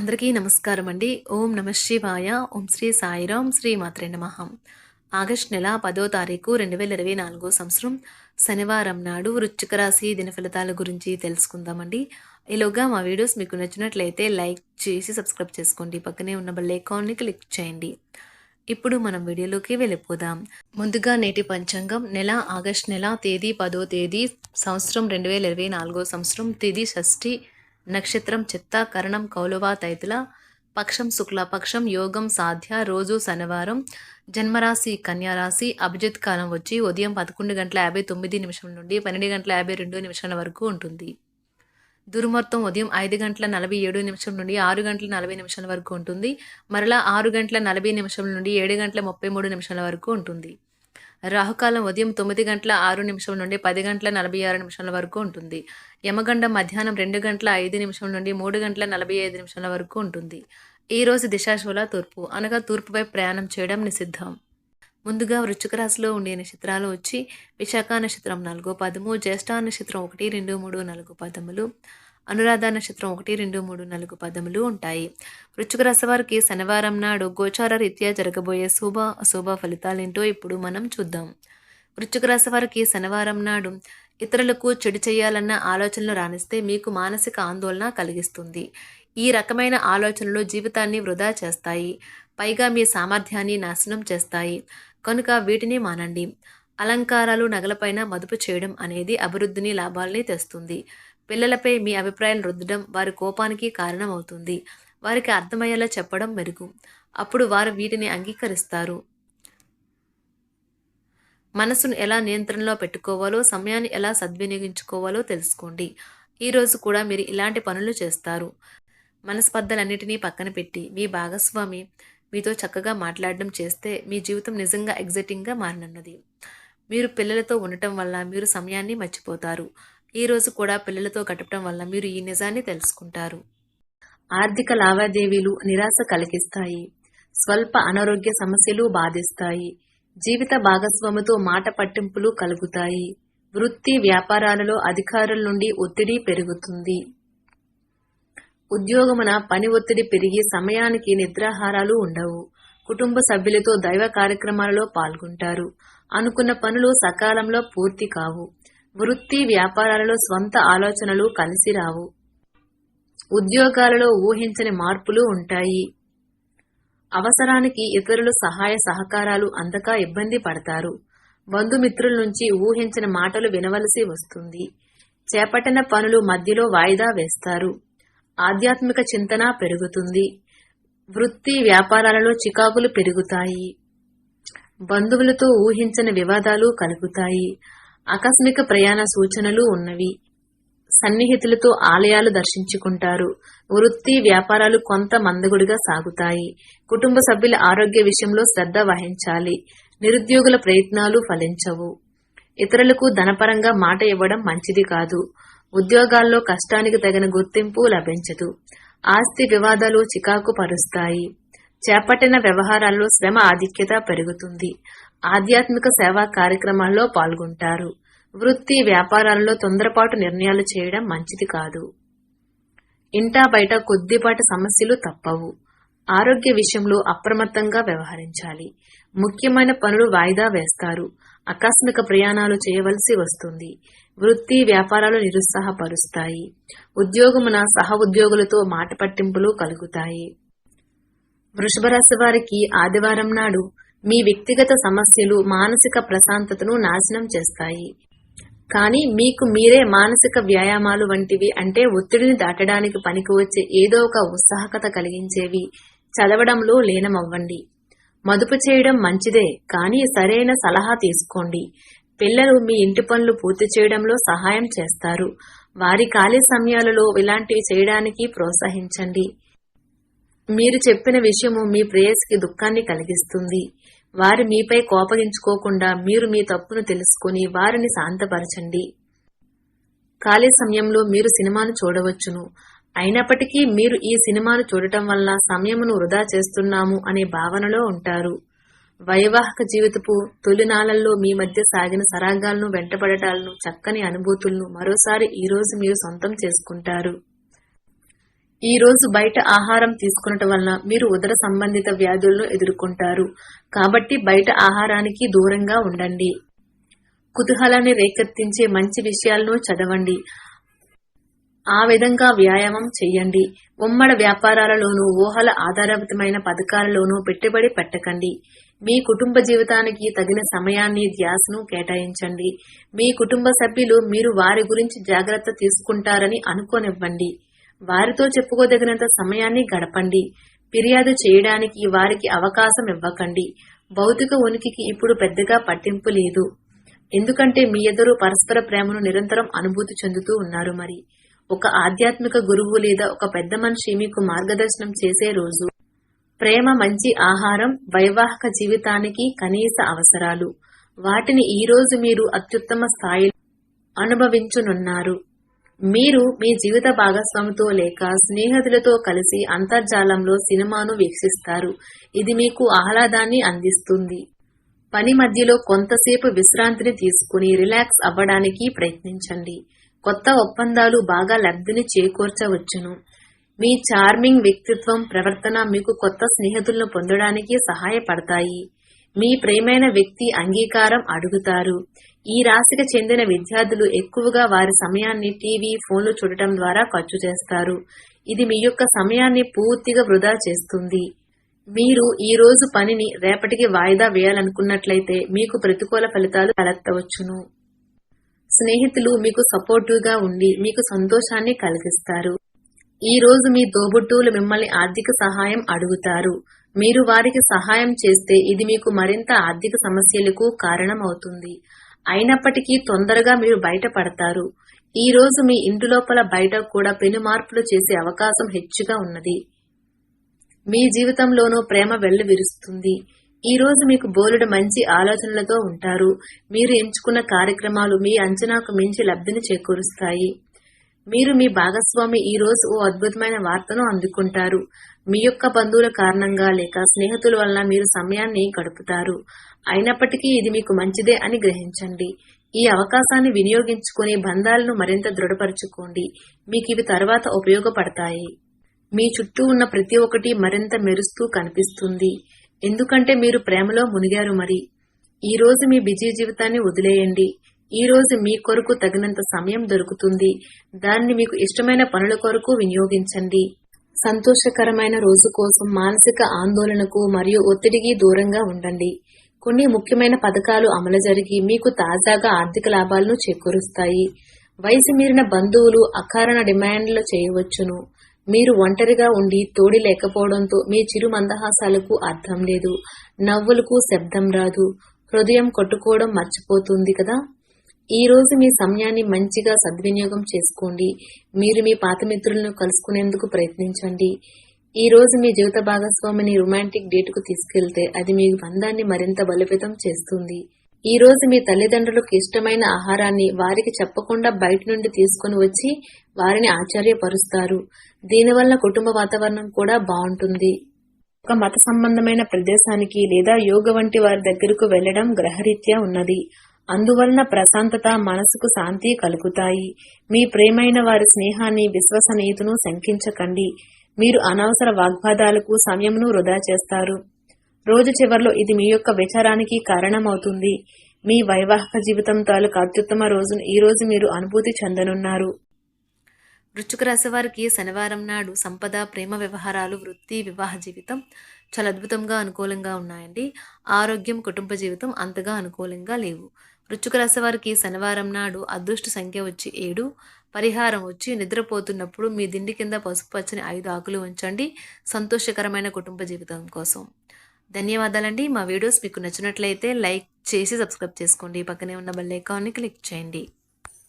అందరికీ నమస్కారం అండి. ఓం నమః శివాయ. ఓం శ్రీ సాయిరాం. శ్రీ మాత్రే నమః. ఆగస్టు నెల 10వ తారీఖు 2024 సంవత్సరం శనివారం నాడు వృశ్చిక రాశి దిన ఫలితాల గురించి తెలుసుకుందామండి. ఈలోగా మా వీడియోస్ మీకు నచ్చినట్లయితే లైక్ చేసి సబ్స్క్రైబ్ చేసుకోండి. పక్కనే ఉన్న బెల్ ఐకాన్ని క్లిక్ చేయండి. ఇప్పుడు మనం వీడియోలోకి వెళ్ళిపోదాం. ముందుగా నేటి పంచాంగం నెల ఆగస్టు నెల తేదీ 10వ తేదీ సంవత్సరం 2024 సంవత్సరం తేదీ షష్ఠి నక్షత్రం చిత్త కరణం కౌలవ తైతుల పక్షం శుక్లపక్షం యోగం సాధ్య రోజు శనివారం జన్మరాశి కన్యారాశి అభిజిత్ కాలం వచ్చి ఉదయం 11:59 నుండి 12:52 వరకు ఉంటుంది. దుర్ముహూర్తం ఉదయం 5:47 నుండి 6:40 వరకు ఉంటుంది. మరలా 6:40 నుండి 7:33 వరకు ఉంటుంది. రాహుకాలం ఉదయం 9:06 నుండి 10:46 వరకు ఉంటుంది. యమగండం మధ్యాహ్నం 2:05 నుండి 3:45 వరకు ఉంటుంది. ఈ రోజు దిశాశూల తూర్పు అనగా తూర్పు వైపు ప్రయాణం చేయడం నిషిద్ధం. ముందుగా వృశ్చిక రాశిలో ఉండే నక్షత్రాలు వచ్చి విశాఖ నక్షత్రం 4వ పదము, జ్యేష్ఠ నక్షత్రం 1, 2, 3, 4 పదములు, అనురాధ నక్షత్రం 1, 2, 3, 4 పదములు ఉంటాయి. వృశ్చిక రాశి వారికి శనివారం నాడు గోచార రీత్యా జరగబోయే శుభ అశుభ ఫలితాలేంటో ఇప్పుడు మనం చూద్దాం. వృశ్చిక రాశి వారికి శనివారం నాడు ఇతరులకు చెడు చేయాలన్న ఆలోచనలు రాణిస్తే మీకు మానసిక ఆందోళన కలిగిస్తుంది. ఈ రకమైన ఆలోచనలు జీవితాన్ని వృధా చేస్తాయి, పైగా మీ సామర్థ్యాన్ని నాశనం చేస్తాయి. కనుక వీటిని మానండి. అలంకారాలు నగలపైన మదుపు చేయడం అనేది అభివృద్ధిని లాభాలని తెస్తుంది. పిల్లలపై మీ అభిప్రాయాలు రుద్దడం వారి కోపానికి కారణమవుతుంది. వారికి అర్థమయ్యేలా చెప్పడం మెరుగు. అప్పుడు వారు వీటిని అంగీకరిస్తారు. మనసును ఎలా నియంత్రణలో పెట్టుకోవాలో, సమయాన్ని ఎలా సద్వినియోగించుకోవాలో తెలుసుకోండి. ఈరోజు కూడా మీరు ఇలాంటి పనులు చేస్తారు. మనస్పర్ధలన్నిటినీ పక్కన పెట్టి మీ భాగస్వామి మీతో చక్కగా మాట్లాడడం చేస్తే మీ జీవితం నిజంగా ఎగ్జైటింగ్గా మారనున్నది. మీరు పిల్లలతో ఉండటం వల్ల మీరు సమయాన్ని మర్చిపోతారు. ఈ రోజు కూడా పిల్లలతో గడపడం వల్ల మీరు ఈ నిజాన్ని తెలుసుకుంటారు. ఆర్థిక లావాదేవీలు నిరాశ కలిగిస్తాయి. స్వల్ప అనారోగ్య సమస్యలు బాధిస్తాయి. జీవిత భాగస్వామితో మాట పట్టింపులు కలుగుతాయి. వృత్తి వ్యాపారాలలో అధికారుల నుండి ఒత్తిడి పెరుగుతుంది. ఉద్యోగమున పని ఒత్తిడి పెరిగి సమయానికి నిద్రాహారాలు ఉండవు. కుటుంబ సభ్యులతో దైవ కార్యక్రమాలలో పాల్గొంటారు. అనుకున్న పనులు సకాలంలో పూర్తి కావు. వృత్తి వ్యాపారాలలో స్వంత ఆలోచనలు కలిసి రావు. ఉద్యోగాలలో ఊహించని మార్పులు ఉంటాయి. అవసరానికి ఇతరులు సహాయ సహకారాలు అందక ఇబ్బంది పడతారు. బంధుమిత్రుల నుంచి ఊహించిన మాటలు వినవలసి వస్తుంది. చేపట్టిన పనులు మధ్యలో వాయిదా వేస్తారు. ఆధ్యాత్మిక చింతన పెరుగుతుంది. వృత్తి వ్యాపారాలలో చికాకులు పెరుగుతాయి. బంధువులతో ఊహించని వివాదాలు కలుగుతాయి. ఆకస్మిక ప్రయాణ సూచనలు ఉన్నవి. సన్నిహితులతో ఆలయాలు దర్శించుకుంటారు. వృత్తి వ్యాపారాలు కొంత మందగుడిగా సాగుతాయి. కుటుంబ సభ్యుల ఆరోగ్య విషయంలో శ్రద్ధ వహించాలి. నిరుద్యోగుల ప్రయత్నాలు ఫలించవు. ఇతరులకు ధనపరంగా మాట ఇవ్వడం మంచిది కాదు. ఉద్యోగాల్లో కష్టానికి తగిన గుర్తింపు లభించదు. ఆస్తి వివాదాలు చికాకు పరుస్తాయి. చేపట్టిన వ్యవహారాల్లో శ్రమ ఆధిక్యత పెరుగుతుంది. ఆధ్యాత్మిక సేవా కార్యక్రమాల్లో పాల్గొంటారు. వృత్తి వ్యాపారాలలో తొందరపాటు నిర్ణయాలు చేయడం మంచిది కాదు. ఇంటా బయట కొద్దిపాటి సమస్యలు తప్పవు. ఆరోగ్య విషయంలో అప్రమత్తంగా వ్యవహరించాలి. ముఖ్యమైన పనులు వాయిదా వేస్తారు. ఆకస్మిక ప్రయాణాలు చేయవలసి వస్తుంది. వృత్తి వ్యాపారాలు నిరుత్సాహపరుస్తాయి. ఉద్యోగమున సహ ఉద్యోగులతో మాట పట్టింపులు కలుగుతాయి. వృషభ రాశి వారికి ఆదివారం నాడు మీ వ్యక్తిగత సమస్యలు మానసిక ప్రశాంతతను నాశనం చేస్తాయి. కానీ మీకు మీరే మానసిక వ్యాయామాలు వంటివి, అంటే ఒత్తిడిని దాటడానికి పనికి వచ్చే ఏదో ఒక ఉత్సాహకత కలిగించేవి చదవడంలో లీనమవ్వండి. మదుపు చేయడం మంచిదే, కానీ సరైన సలహా తీసుకోండి. పిల్లలు మీ ఇంటి పనులు పూర్తి చేయడంలో సహాయం చేస్తారు. వారి ఖాళీ సమయాలలో ఇలాంటివి చేయడానికి ప్రోత్సహించండి. మీరు చెప్పిన విషయము మీ ప్రేయసికి దుఃఖాన్ని కలిగిస్తుంది. వారి మీపై కోపగించుకోకుండా మీరు మీ తప్పును తెలుసుకుని వారిని శాంతపరచండి. ఖాళీ సమయంలో మీరు సినిమాను చూడవచ్చును. అయినప్పటికీ మీరు ఈ సినిమాను చూడటం వల్ల సమయమును వృధా చేస్తున్నాము అనే భావనలో ఉంటారు. వైవాహిక జీవితపు తొలినాళ్లలో మీ మధ్య సాగిన సరాగాలను, వెంటపడటాలను, చక్కని అనుభూతులను మరోసారి ఈ రోజు మీరు సొంతం చేసుకుంటారు. ఈ రోజు బయట ఆహారం తీసుకునటం వలన మీరు ఉదర సంబంధిత వ్యాధులను ఎదుర్కొంటారు. కాబట్టి బయట ఆహారానికి దూరంగా ఉండండి. కుతూహలాన్ని రేకెత్తించే మంచి విషయాలను చదవండి. ఆ విధంగా వ్యాయామం చెయ్యండి. ఉమ్మడి వ్యాపారాలలోనూ ఊహల ఆధారితమైన పథకాలలోనూ పెట్టుబడి పెట్టకండి. మీ కుటుంబ జీవితానికి తగిన సమయాన్ని, ధ్యాసను కేటాయించండి. మీ కుటుంబ సభ్యులు మీరు వారి గురించి జాగ్రత్త తీసుకుంటారని అనుకోనివ్వండి. వారితో చెప్పుకోదగినంత సమయాన్ని గడపండి. ఫిర్యాదు చేయడానికి వారికి అవకాశం ఇవ్వకండి. భౌతిక ఉనికికి ఇప్పుడు పెద్దగా పట్టింపు లేదు. ఎందుకంటే మీ ఇద్దరు పరస్పర ప్రేమను నిరంతరం అనుభూతి చెందుతూ ఉన్నారు. మరి ఒక ఆధ్యాత్మిక గురువు లేదా ఒక పెద్ద మనిషి మీకు మార్గదర్శనం చేసే రోజు. ప్రేమ, మంచి ఆహారం వైవాహిక జీవితానికి కనీస అవసరాలు. వాటిని ఈ రోజు మీరు అత్యుత్తమ స్థాయిలో అనుభవించనున్నారు. మీరు మీ జీవిత భాగస్వామితో లేక స్నేహితులతో కలిసి అంతర్జాలంలో సినిమాను వీక్షిస్తారు. ఇది మీకు ఆహ్లాదాన్ని అందిస్తుంది. పని మధ్యలో కొంతసేపు విశ్రాంతిని తీసుకుని రిలాక్స్ అవ్వడానికి ప్రయత్నించండి. కొత్త ఒప్పందాలు బాగా లబ్ధిని చేకూర్చవచ్చును. మీ చార్మింగ్ వ్యక్తిత్వం, ప్రవర్తన మీకు కొత్త స్నేహితులను పొందడానికి సహాయపడతాయి. మీ ప్రియమైన వ్యక్తి అంగీకారం అడుగుతారు. ఈ రాశికి చెందిన విద్యార్థులు ఎక్కువగా వారి సమయాన్ని టీవీ, ఫోన్లు చూడటం ద్వారా ఖర్చు చేస్తారు. ఇది మీ యొక్క సమయాన్ని పూర్తిగా వృధా చేస్తుంది. మీరు ఈ రోజు పనిని రేపటికి వాయిదా వేయాలనుకున్నట్లయితే మీకు ప్రతికూల ఫలితాలు తలెత్తవచ్చును. స్నేహితులు మీకు సపోర్టివ్ గా ఉండి మీకు సంతోషాన్ని కలిగిస్తారు. ఈ రోజు మీ తోబుట్టువులు మిమ్మల్ని ఆర్థిక సహాయం అడుగుతారు. మీరు వారికి సహాయం చేస్తే ఇది మీకు మరింత ఆర్థిక సమస్యలకు కారణం అవుతుంది. అయినప్పటికీ తొందరగా మీరు బయటపడతారు. ఈ రోజు మీ ఇంటి లోపల బయట కూడా పెను మార్పులు చేసే అవకాశం హెచ్చుగా ఉన్నది. మీ జీవితంలోనూ ప్రేమ వెల్లువిరుస్తుంది. ఈ రోజు మీకు బోలెడు మంచి ఆలోచనలతో ఉంటారు. మీరు ఎంచుకున్న కార్యక్రమాలు మీ అంచనాకు మించి లబ్ధిని చేకూరుస్తాయి. మీరు మీ భాగస్వామి ఈ రోజు ఓ అద్భుతమైన వార్తను అందుకుంటారు. మీ యొక్క బంధువుల కారణంగా లేక స్నేహితుల వలన మీరు సమయాన్ని గడుపుతారు. అయినప్పటికీ ఇది మీకు మంచిదే అని గ్రహించండి. ఈ అవకాశాన్ని వినియోగించుకుని బంధాలను మరింత దృఢపరచుకోండి. మీకు ఇవి తర్వాత ఉపయోగపడతాయి. మీ చుట్టూ ఉన్న ప్రతి ఒక్కటి మరింత మెరుస్తూ కనిపిస్తుంది. ఎందుకంటే మీరు ప్రేమలో మునిగారు. మరి ఈ రోజు మీ బిజీ జీవితాన్ని వదిలేయండి. ఈ రోజు మీ కొరకు తగినంత సమయం దొరుకుతుంది. దాన్ని మీకు ఇష్టమైన పనుల కొరకు వినియోగించండి. సంతోషకరమైన రోజు కోసం మానసిక ఆందోళనకు మరియు ఒత్తిడికి దూరంగా ఉండండి. కొన్ని ముఖ్యమైన పథకాలు అమలు జరిగి మీకు తాజాగా ఆర్థిక లాభాలను చేకూరుస్తాయి. వయసు మీరిన బంధువులు అకారణ డిమాండ్లు చేయవచ్చును. మీరు ఒంటరిగా ఉండి తోడి లేకపోవడంతో మీ చిరు మందహాసాలకు అర్థం లేదు. నవ్వులకు శబ్దం రాదు. హృదయం కొట్టుకోవడం మర్చిపోతుంది కదా. ఈ రోజు మీ సమయాన్ని మంచిగా సద్వినియోగం చేసుకోండి. మీరు మీ పాత మిత్రులను కలుసుకునేందుకు ప్రయత్నించండి. ఈ రోజు మీ జీవిత భాగస్వామిని రొమాంటిక్ డేటుకు తీసుకెళ్తే అది మీ బంధాన్ని మరింత బలోపేతం చేస్తుంది. ఈ రోజు మీ తల్లిదండ్రులకు ఇష్టమైన ఆహారాన్ని వారికి చెప్పకుండా బయట నుండి తీసుకుని వచ్చి వారిని ఆశ్చర్యపరుస్తారు. దీనివల్ల కుటుంబ వాతావరణం కూడా బాగుంటుంది. ఒక మత సంబంధమైన ప్రదేశానికి లేదా యోగ వంటి వారి దగ్గరకు వెళ్లడం గ్రహరీత్యా ఉన్నది. అందువలన ప్రశాంతత, మనసుకు శాంతి కలుగుతాయి. మీ ప్రేమైన వారి స్నేహాన్ని, విశ్వసనీయతను శంకించకండి. మీరు అనవసర వాగ్వాదాలకు సమయంను వృధా చేస్తారు. రోజు చివర్లో ఇది మీ యొక్క విచారానికి కారణమవుతుంది. మీ వైవాహిక జీవితం తాలూకు అత్యుత్తమ రోజును ఈ రోజు మీరు అనుభూతి చెందనున్నారు. వృశ్చిక రాశి వారికి శనివారం నాడు సంపద, ప్రేమ వ్యవహారాలు, వృత్తి, వివాహ జీవితం చాలా అద్భుతంగా అనుకూలంగా ఉన్నాయండి. ఆరోగ్యం, కుటుంబ జీవితం అంతగా అనుకూలంగా లేవు. వృశ్చిక రాశి వారికి శనివారం నాడు అదృష్ట సంఖ్య వచ్చి 7. పరిహారం వచ్చి నిద్రపోతున్నప్పుడు మీ దిండి కింద పసుపు పచ్చని 5 ఆకులు ఉంచండి. సంతోషకరమైన కుటుంబ జీవితం కోసం. ధన్యవాదాలండి. మా వీడియోస్ మీకు నచ్చినట్లయితే లైక్ చేసి సబ్స్క్రైబ్ చేసుకోండి. పక్కనే ఉన్న బెల్ ఐకాన్ని క్లిక్ చేయండి.